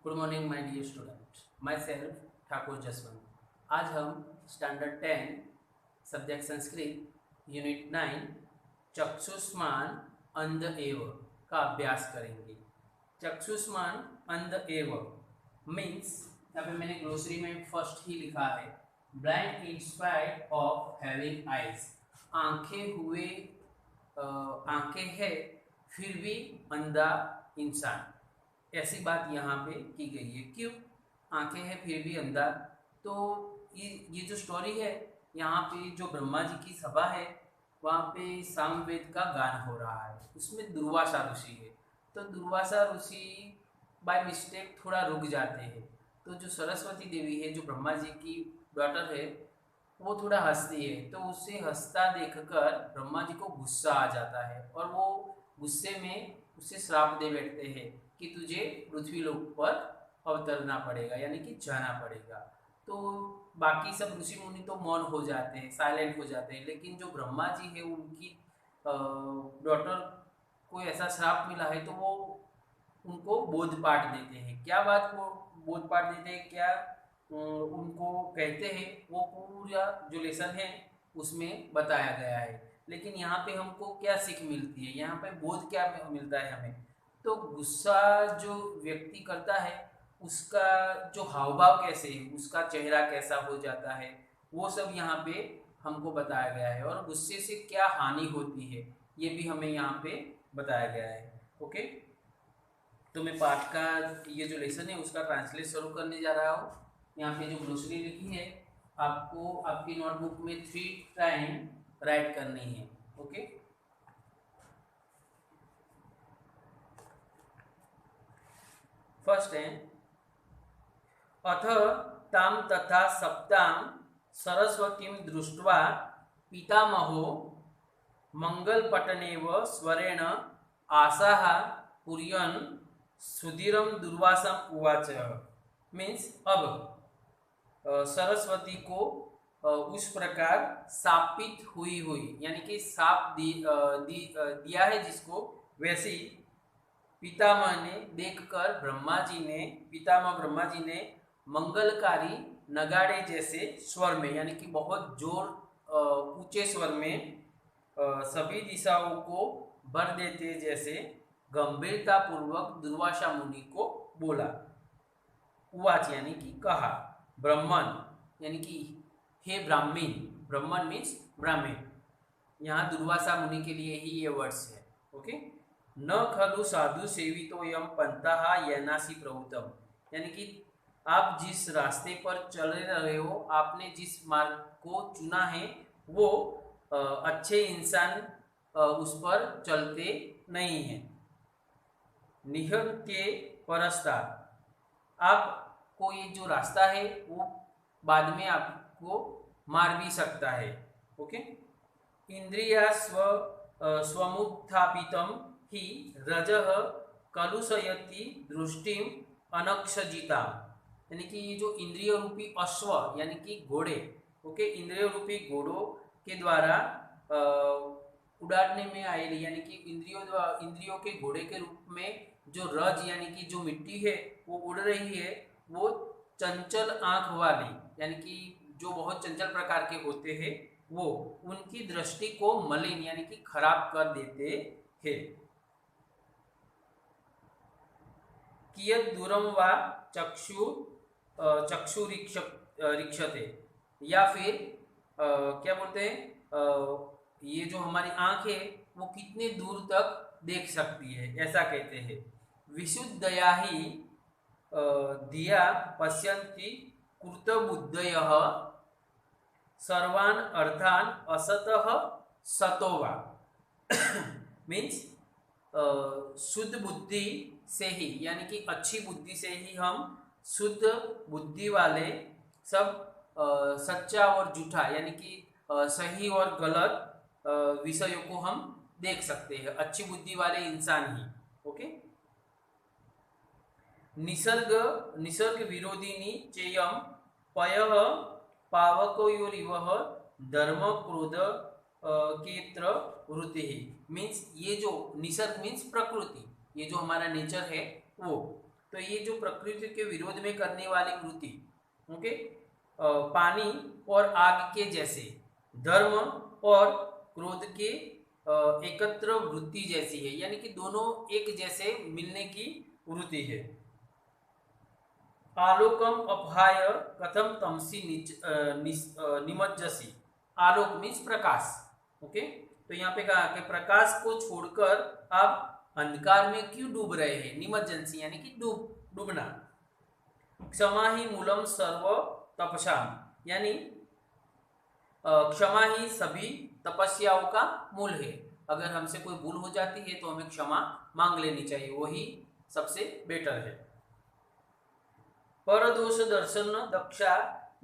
Good morning my dear student, myself Thakur Jaswant. आज हम standard 10 subject Sanskrit unit 9 चक्षुष्मान अंध एव का अभ्यास करेंगे। चक्षुष्मान अंध एव मीन्स, यहाँ पे मैंने ग्रोसरी में फर्स्ट ही लिखा है, blind in spite of having eyes. आंखें हुए आंखें है फिर भी अंधा इंसान, ऐसी बात यहाँ पे की गई है। क्यों आंखें हैं फिर भी अंधा? तो ये जो स्टोरी है, यहाँ पे जो ब्रह्मा जी की सभा है वहाँ पे सामवेद का गान हो रहा है। उसमें दुर्वासा ऋषि है, तो दुर्वासा ऋषि बाय मिस्टेक थोड़ा रुक जाते हैं। तो जो सरस्वती देवी है, जो ब्रह्मा जी की डॉटर है, वो थोड़ा हंसती है। तो उसे हंसता देखकर ब्रह्मा जी को गुस्सा आ जाता है और वो गुस्से में उसे श्राप दे बैठते हैं कि तुझे पृथ्वी लोक पर अवतरना पड़ेगा, यानी कि जाना पड़ेगा। तो बाकी सब ऋषि मुनि तो मौन हो जाते हैं, साइलेंट हो जाते हैं, लेकिन जो ब्रह्मा जी है उनकी डॉटर को ऐसा श्राप मिला है, तो वो उनको बोध पाठ देते हैं। क्या बात को बोध पाठ देते हैं, क्या उनको कहते हैं, वो पूरा जो लेसन है उसमें बताया गया है। लेकिन यहाँ पे हमको क्या सीख मिलती है, यहाँ पे बोध क्या मिलता है हमें? तो गुस्सा जो व्यक्ति करता है उसका जो हाव भाव कैसे है, उसका चेहरा कैसा हो जाता है, वो सब यहाँ पे हमको बताया गया है। और गुस्से से क्या हानि होती है ये भी हमें यहाँ पे बताया गया है। ओके, तो मैं पाठ का ये जो लेसन है उसका ट्रांसलेट शुरू करने जा रहा हूँ। यहाँ पे जो ग्लोसरी लिखी है आपको आपकी नोटबुक में 3 टाइम राइट करनी है। ओके, फर्स्ट है अथ ताम तथा सप्ताम सरस्वतीं दृष्ट्वा पितामहो मंगलपटनेव स्वरेण आशाः पुर्यन् सुधीरम दुर्वासम उवाच। मीन्स, अब सरस्वती को उस प्रकार शापित हुई यानी कि शाप दिया है जिसको, वैसी पितामह ने देखकर पितामह ब्रह्मा जी ने मंगलकारी नगाड़े जैसे स्वर में, यानी कि बहुत जोर ऊंचे स्वर में सभी दिशाओं को भर देते जैसे गंभीरता पूर्वक दुर्वासा मुनि को बोला। उवाच यानी कि कहा, ब्रह्मन यानी कि हे ब्राह्मीण, ब्रह्मन मीन्स ब्राह्मण, यहाँ दुर्वासा मुनि के लिए ही ये वर्ड्स है। ओके, न खलु साधु सेवितोयम पंथः येनासि प्रवृत्तम, यानी कि आप जिस रास्ते पर चल रहे हो, आपने जिस मार्ग को चुना है, वो अच्छे इंसान उस पर चलते नहीं हैं। निहत्ये परस्तात्, आपको ये जो रास्ता है वो बाद में आपको मार भी सकता है। ओके, इंद्रिया स्वमुत्थापितम ही रजः कलुषयति दृष्टिम अनक्षजिता, यानी कि ये जो इंद्रिय रूपी अश्व यानी कि घोड़े, ओके, इंद्रिय रूपी घोड़ों के द्वारा उड़ाने में आएली, यानी कि इंद्रियों के घोड़े के रूप में जो रज यानी कि जो मिट्टी है वो उड़ रही है, वो चंचल आंख वाली, यानी कि जो बहुत चंचल प्रकार के होते हैं, वो उनकी दृष्टि को मलिन यानी कि खराब कर देते हैं। कियत दूरम वा चक्षु रिक्षते, या फिर क्या बोलते हैं, ये जो हमारी आंख है वो कितने दूर तक देख सकती है, ऐसा कहते हैं। विशुद्धया ही धिया पश्यन्ति कृतबुद्धयः सर्वान अर्थान असतः सतोवा। मीन्स, शुद्ध बुद्धि से ही, यानी कि अच्छी बुद्धि से ही हम शुद्ध बुद्धि वाले सब सच्चा और झूठा यानी कि सही और गलत विषयों को हम देख सकते हैं, अच्छी बुद्धि वाले इंसान ही। ओके, निसर्ग विरोधिनी चेयम पयः पावकोयोरिव धर्म क्रोध केत्र वृत्ति है। मीन्स, ये जो निसर्ग मीन्स प्रकृति, ये जो हमारा नेचर है वो, तो ये जो प्रकृति के विरोध में करने वाली कृति, ओके, पानी और आग के जैसे, धर्म और क्रोध के एकत्र वृत्ति जैसी है, यानी कि दोनों एक जैसे मिलने की वृत्ति है। आलोकम अपहाय कथम तमसी निमज्जसी। आलोक मीन्स प्रकाश, ओके। तो यहाँ पे कहा कि प्रकाश को छोड़कर आप अंधकार में क्यों डूब रहे हैं, निमज्जनसी यानी कि डूबना। क्षमा ही मूलम सर्व तपस्याम, यानी क्षमा ही सभी तपस्याओं का मूल है। अगर हमसे कोई भूल हो जाती है तो हमें क्षमा मांग लेनी चाहिए, वही सबसे बेटर है। परदोष दर्शन दक्षा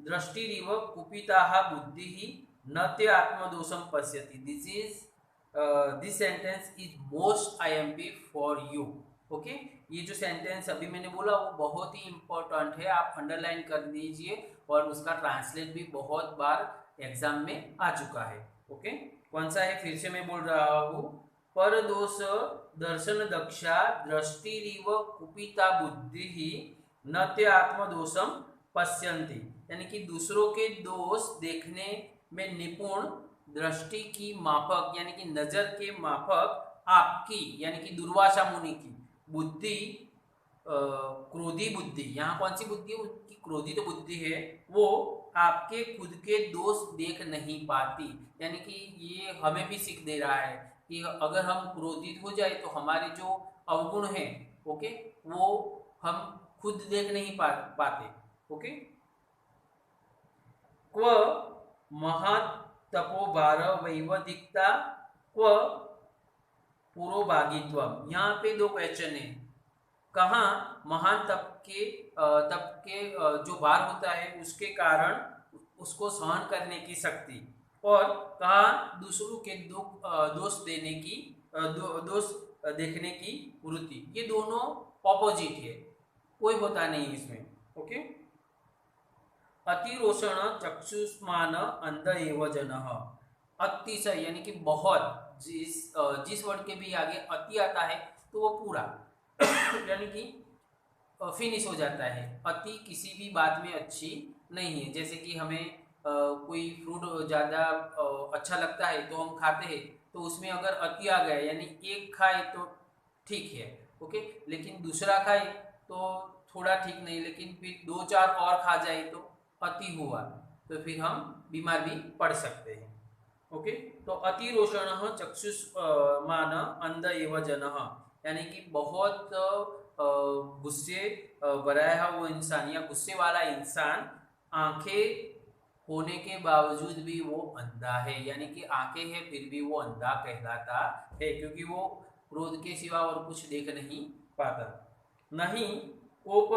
दृष्टिरिव कुपिता बुद्धि न ते आत्मदोषम पश्यति। This sentence is most IMP for you, okay. ये जो सेंटेंस अभी मैंने बोला वो बहुत ही इंपॉर्टेंट है, आप अंडरलाइन कर दीजिए, और उसका ट्रांसलेट भी बहुत बार एग्जाम में आ चुका है, ओके। कौन सा है, फिर से मैं बोल रहा हूँ। परदोष दर्शन दक्षा दृष्टिरिव कुपिता बुद्धि न ते आत्मदोषम पश्यन्ति, यानी कि दूसरों के दोष देखने में निपुण, दृष्टि की माफक यानी कि नजर के माफक आपकी यानी कि दुर्वासा मुनि की बुद्धि, क्रोधी बुद्धि, यहाँ कौन सी बुद्धि है, उसकी क्रोधी तो बुद्धि है, वो आपके खुद के दोष देख नहीं पाती। यानी कि ये हमें भी सीख दे रहा है कि अगर हम क्रोधित हो जाए तो हमारे जो अवगुण हैं, ओके, वो हम खुद देख नहीं पाते, ओके। क्व महातपोभार वैवधिकता क्व पुरोभागित्व। यहाँ पे दो क्वेश्चन है, कहाँ महान तप के जो भार होता है उसके कारण उसको सहन करने की शक्ति, और कहाँ दूसरों के दोष देने की दोष देखने की वृत्ति। ये दोनों ऑपोजिट है, कोई होता नहीं इसमें, ओके। अतिरोषण चक्षुष्मान अंध एव जनः। अतिशय यानी कि बहुत, जिस वर्ड के भी आगे अति आता है तो वो पूरा यानी कि फिनिश हो जाता है। अति किसी भी बात में अच्छी नहीं है। जैसे कि हमें कोई फ्रूट ज़्यादा अच्छा लगता है तो हम खाते हैं, तो उसमें अगर अति आ गया यानी एक खाए तो ठीक है, ओके, लेकिन दूसरा खाए तो थोड़ा ठीक नहीं, लेकिन फिर 2-4 और खा जाए तो अति हुआ, तो फिर हम बीमार भी पड़ सकते हैं, ओके। तो अतिरोषण चक्षुष्मान अंध एव जनः, यानी कि बहुत गुस्से भरा हुआ इंसान या गुस्से वाला इंसान आंखें होने के बावजूद भी वो अंधा है, यानी कि आंखें हैं फिर भी वो अंधा कहलाता है, क्योंकि वो क्रोध के सिवा और कुछ देख नहीं पाता। नहीं कोप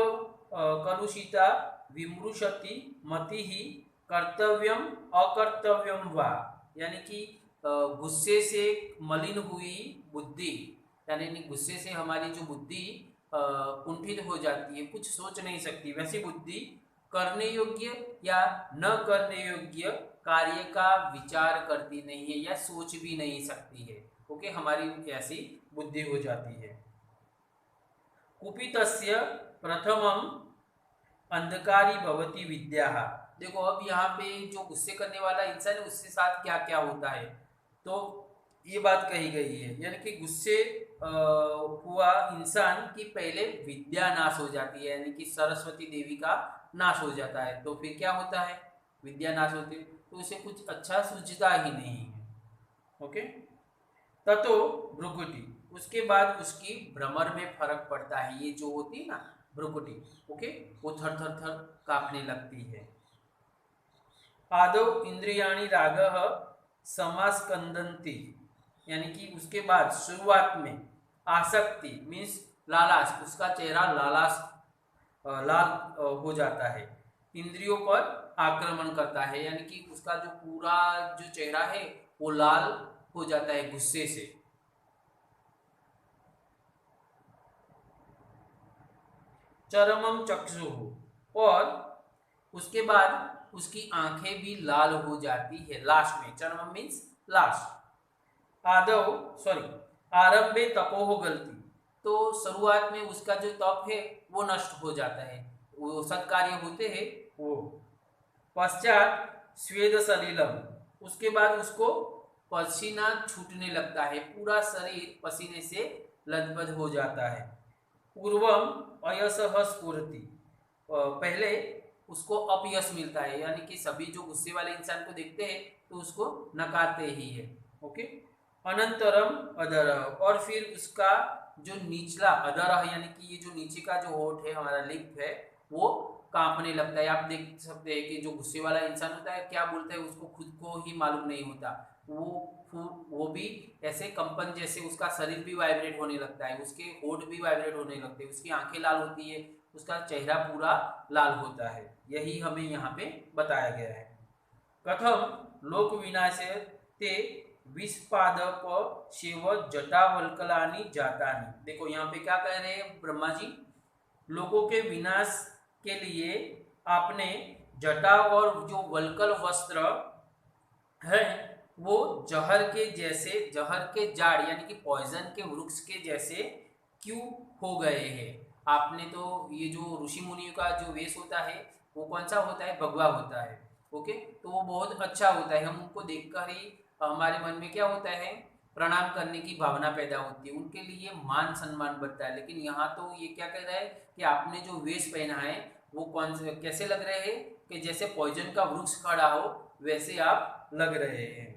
कलुषिता विमृशति मति ही कर्तव्यम अकर्तव्यम वा, यानी कि गुस्से से मलिन हुई बुद्धि, यानी गुस्से से हमारी जो बुद्धि कुंठित हो जाती है, कुछ सोच नहीं सकती, वैसी बुद्धि करने योग्य या न करने योग्य कार्य का विचार करती नहीं है या सोच भी नहीं सकती है, ओके। हमारी ऐसी बुद्धि हो जाती है। कुपितस्य प्रथमम अंधकारी भवती विद्या। देखो अब यहाँ पे जो गुस्से करने वाला इंसान है उसके साथ क्या क्या होता है, तो ये बात कही गई है, यानी कि गुस्से हुआ इंसान की पहले विद्या नाश हो जाती है, यानी कि सरस्वती देवी का नाश हो जाता है। तो फिर क्या होता है, विद्या नाश होती है तो उसे कुछ अच्छा सूझता ही नहीं है, ओके। ततो भ्रुकुटी, उसके बाद उसकी भ्रमर में फर्क पड़ता है, ये जो होती है ना भ्रुकुटी, ओके, वो थर थर थर कांपने लगती है। आदौ इंद्रियाणि रागः समास्कंदन्ति, यानी कि उसके बाद शुरुआत में आसक्ति मीन्स लालाश, उसका चेहरा लाल हो जाता है, इंद्रियों पर आक्रमण करता है, यानी कि उसका जो पूरा जो चेहरा है वो लाल हो जाता है गुस्से से। चरमम चक्षुः, और उसके बाद उसकी आंखें भी लाल हो जाती है लास्ट में, चरमम मीन्स लास्ट। आरंभे तपोह गलती, तो शुरुआत में उसका जो त्वक है वो नष्ट हो जाता है, वो सत्कार्य होते हैं वो। पश्चात स्वेद सलिलम, उसके बाद उसको पसीना छूटने लगता है, पूरा शरीर पसीने से लथपथ हो जाता है। पूर्वम अयसह स्फुरति, पहले उसको अपयश मिलता है, यानी कि सभी जो गुस्से वाले इंसान को देखते हैं तो उसको नकारते ही है। ओके। अनंतरम अदर, और फिर उसका जो निचला अदर यानी कि ये जो नीचे का जो होठ है हमारा लिप है वो कांपने लगता है। आप देख सकते हैं कि जो गुस्से वाला इंसान होता है क्या बोलता है उसको खुद को ही मालूम नहीं होता, वो भी ऐसे कंपन जैसे उसका शरीर भी वाइब्रेट होने लगता है, उसके होठ भी वाइब्रेट होने लगते हैं, उसकी आंखें लाल होती है, उसका चेहरा पूरा लाल होता है। यही हमें यहाँ पे बताया गया है। कथम लोक विनाशे ते विस्पादप शिव जटावल्कलानी जातानी। देखो यहाँ पे क्या कह रहे हैं ब्रह्मा जी, लोगों के विनाश के लिए आपने जटा और जो वल्कल वस्त्र है वो जहर के जैसे, जहर के जाड़ यानी कि पॉइजन के वृक्ष के जैसे क्यों हो गए हैं। आपने तो ये जो ऋषि मुनियों का जो वेश होता है वो कौन सा होता है, भगवा होता है। ओके, तो वो बहुत अच्छा होता है, हम उनको देखकर ही हमारे मन में क्या होता है, प्रणाम करने की भावना पैदा होती है, उनके लिए मान सम्मान बढ़ता है। लेकिन यहाँ तो ये क्या कह रहा है कि आपने जो वेश पहना है वो कौन से कैसे लग रहे हैं कि जैसे पॉइजन का वृक्ष खड़ा हो वैसे आप लग रहे हैं।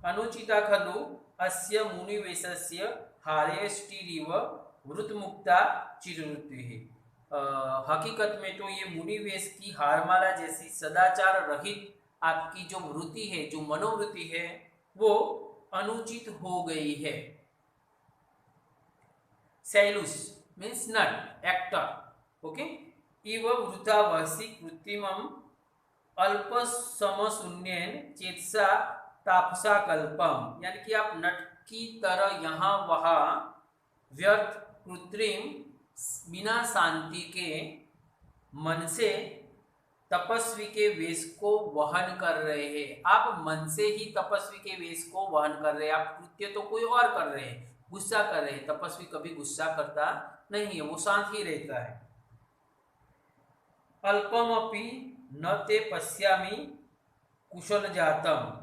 अनुचिता खलु अस्य मुनिवेशस्य हारेष्टिरिव वृतमुक्ता चिरवृत्ति। हकीकत में तो ये मुनिवेश की हारमाला जैसी सदाचार रहित आपकी जो वृत्ति है, जो मनोवृत्ति है वो अनुचित हो गई है। सैलुस मीन्स नट, एक्टर। ओके। इव वृथावसी कृत्रिमम अल्प समशून्येन चेतसा तापसा कल्पम, यानी कि आप नट की तरह यहाँ वहाँ व्यर्थ कृत्रिम बिना शांति के मन से तपस्वी के वेश को वहन कर रहे हैं। आप मन से ही तपस्वी के वेश को वहन कर रहे हैं, आप कृत्य तो कोई और कर रहे हैं, गुस्सा कर रहे हैं। तपस्वी कभी गुस्सा करता नहीं है, वो शांत ही रहता है। अल्पमपि न ते पश्यामि कुशल जातम,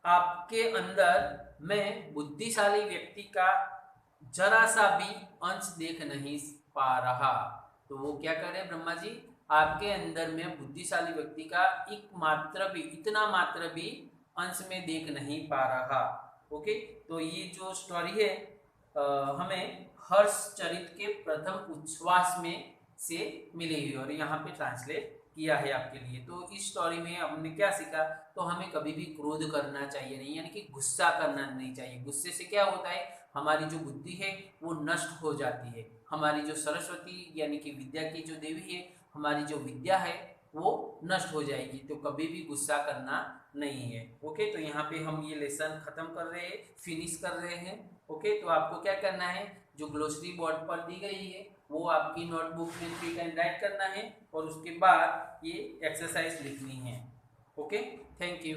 आपके अंदर मैं बुद्धिशाली व्यक्ति का जरा सा भी अंश देख नहीं पा रहा। तो वो क्या कर रहे हैं ब्रह्मा जी, आपके अंदर में बुद्धिशाली व्यक्ति का एक मात्र भी, इतना मात्र भी अंश में देख नहीं पा रहा। ओके, तो ये जो स्टोरी है हमें हर्ष चरित के प्रथम उच्छ्वास में से मिली हुई और यहाँ पे ट्रांसलेट किया है आपके लिए। तो इस स्टोरी में हमने क्या सीखा, तो हमें कभी भी क्रोध करना चाहिए नहीं, यानी कि गुस्सा करना नहीं चाहिए। गुस्से से क्या होता है, हमारी जो बुद्धि है वो नष्ट हो जाती है, हमारी जो सरस्वती यानी कि विद्या की जो देवी है, हमारी जो विद्या है वो नष्ट हो जाएगी। तो कभी भी गुस्सा करना नहीं है। ओके, तो यहाँ पे हम ये लेसन खत्म कर रहे हैं, फिनिश कर रहे हैं। ओके, तो आपको क्या करना है, जो ग्लोसरी बोर्ड पर दी गई है वो आपकी नोटबुक में 3 टाइम राइट करना है और उसके बाद ये एक्सरसाइज लिखनी है। Okay, thank you.